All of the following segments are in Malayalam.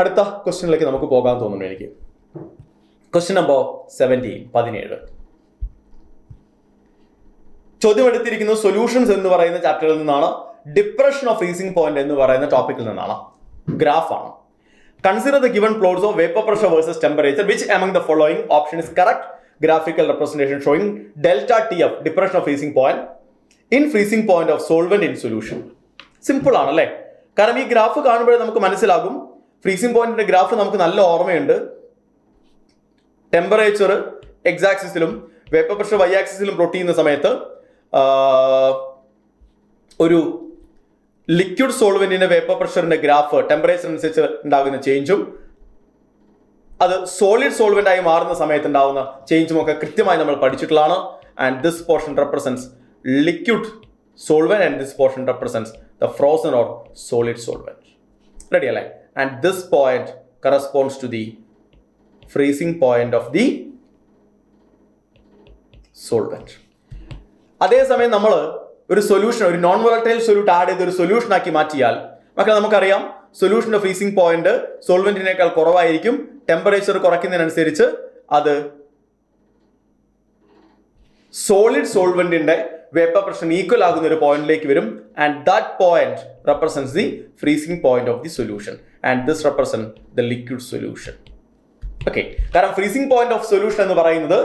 അടുത്ത ക്വസ്റ്റ്യനിലേക്ക് നമുക്ക് പോകാൻ തോന്നുന്നു എനിക്ക്. Question number 17. ചോദ്യം എടുത്തിരിക്കുന്നത് സൊല്യൂഷൻസ് എന്ന് പറയുന്ന ചാപ്റ്ററിൽ നിന്നാണ്. ഡിപ്രഷൻ ഓഫ് ഫ്രീസിംഗ് പോയിന്റ് എന്ന് പറയുന്ന ടോപ്പിക്കിൽ നിന്നാണ്. ഗ്രാഫാണ്. Consider the given plots of vapour pressure versus temperature which among the following option is correct graphical representation showing delta TF depression of freezing point in freezing point of solvent in solution. Simple ആണല്ലേ? കാരണം ഈ ഗ്രാഫ് കാണുമ്പോഴേ നമുക്ക് മനസ്സിലാകും. ഫ്രീസിംഗ് പോയിന്റിന്റെ ഗ്രാഫ് നമുക്ക് നല്ല ഓർമ്മയുണ്ട്. ടെമ്പറേച്ചർ എക്സ് ആക്സിസിലും വേപ്പർ പ്രഷർ വൈ ആക്സിസിലും പ്ലോട്ട് ചെയ്യുന്ന സമയത്ത് ഒരു ലിക്വിഡ് സോൾവെന്റിന്റെ വേപ്പർ പ്രഷറിന്റെ ഗ്രാഫ് ടെമ്പറേച്ചർ അനുസരിച്ച് ഉണ്ടാകുന്ന ചേഞ്ചും അത് സോളിഡ് സോൾവെന്റ് ആയി മാറുന്ന സമയത്ത് ഉണ്ടാവുന്ന ചേഞ്ചും ഒക്കെ കൃത്യമായി നമ്മൾ പഠിച്ചിട്ടുള്ളതാണ്. And this portion represents liquid solvent and this portion represents the frozen or solid solvent. Ready അല്ലേ? And this point corresponds to the freezing point of the solvent. അതേസമയം നമ്മൾ ഒരു സൊല്യൂഷൻ, ഒരു നോൺ വോളറ്റൈൽ സൊല്യൂട്ട് ആഡ് ചെയ്ത് ഒരു സൊല്യൂഷൻ ആക്കി മാറ്റിയാൽ മക്കളെ നമുക്കറിയാം സൊല്യൂഷന്റെ ഫ്രീസിംഗ് പോയിന്റ് സോൾവെന്റിനേക്കാൾ കുറവായിരിക്കും. ടെമ്പറേച്ചർ കുറയ്ക്കുന്നതിനനുസരിച്ച് അത് സോളിഡ് സോൾവെന്റിന്റെ വേപ്പർ പ്രഷർ ഈക്വൽ ആകുന്ന ഒരു പോയിന്റിലേക്ക് വരും. And that point represents the freezing point of the solution and this represent the liquid solution. Okay, കാരണം ഫ്രീസിംഗ് പോയിന്റ് ഓഫ് സൊല്യൂഷൻ എന്ന് പറയുന്നത്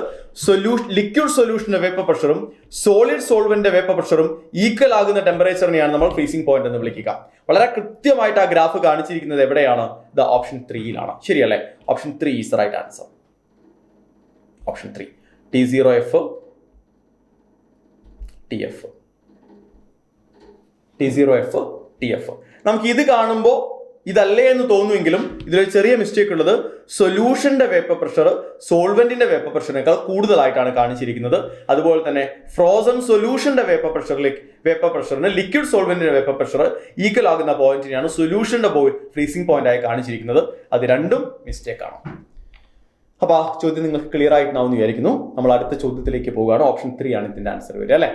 ലിക്വിഡ് സൊല്യൂഷന്റെ വേപ്പർ പ്രഷറും സോളിഡ് സോൾവെന്റിന്റെ വേപ്പർ പ്രഷറും ഈക്വൽ ആകുന്ന ടെമ്പറേച്ചറിനെയാണ് നമ്മൾ ഫ്രീസിംഗ് പോയിന്റ് എന്ന് വിളിക്കുക. വളരെ കൃത്യമായിട്ട് ആ ഗ്രാഫ് കാണിച്ചിരിക്കുന്നത് എവിടെയാണ്? ദ ഓപ്ഷൻ 3 ശരിയല്ലേ? Option 3 is the right answer. Option 3 T0F TF. T0F TF. നമുക്ക് ഇത് കാണുമ്പോൾ ഇതല്ലേ എന്ന് തോന്നുമെങ്കിലും ഇതിലൊരു ചെറിയ മിസ്റ്റേക്ക് ഉള്ളത്, സൊല്യൂഷന്റെ വേപ്പർ പ്രഷർ സോൾവെന്റിന്റെ വേപ്പർ പ്രഷറിനേക്കാൾ കൂടുതലായിട്ടാണ് കാണിച്ചിരിക്കുന്നത്. അതുപോലെ തന്നെ ഫ്രോസൺ സൊല്യൂഷന്റെ വേപ്പർ പ്രഷറിന് ലിക്വിഡ് സോൾവെന്റിന്റെ വേപ്പർ പ്രഷർ ഈക്വൽ ആകുന്ന പോയിന്റിനെയാണ് സൊല്യൂഷന്റെ ഫ്രീസിംഗ് പോയിന്റ് ആയി കാണിച്ചിരിക്കുന്നത്. അത് രണ്ടും മിസ്റ്റേക്ക് ആണ്. അപ്പൊ ആ ചോദ്യം നിങ്ങൾക്ക് ക്ലിയർ ആയിട്ടുണ്ടാവും എന്ന് വിചാരിക്കുന്നു. നമ്മൾ അടുത്ത ചോദ്യത്തിലേക്ക് പോവുകയാണ്. ഓപ്ഷൻ 3 ആണ് ഇതിന്റെ ആൻസർ വരിക അല്ലേ?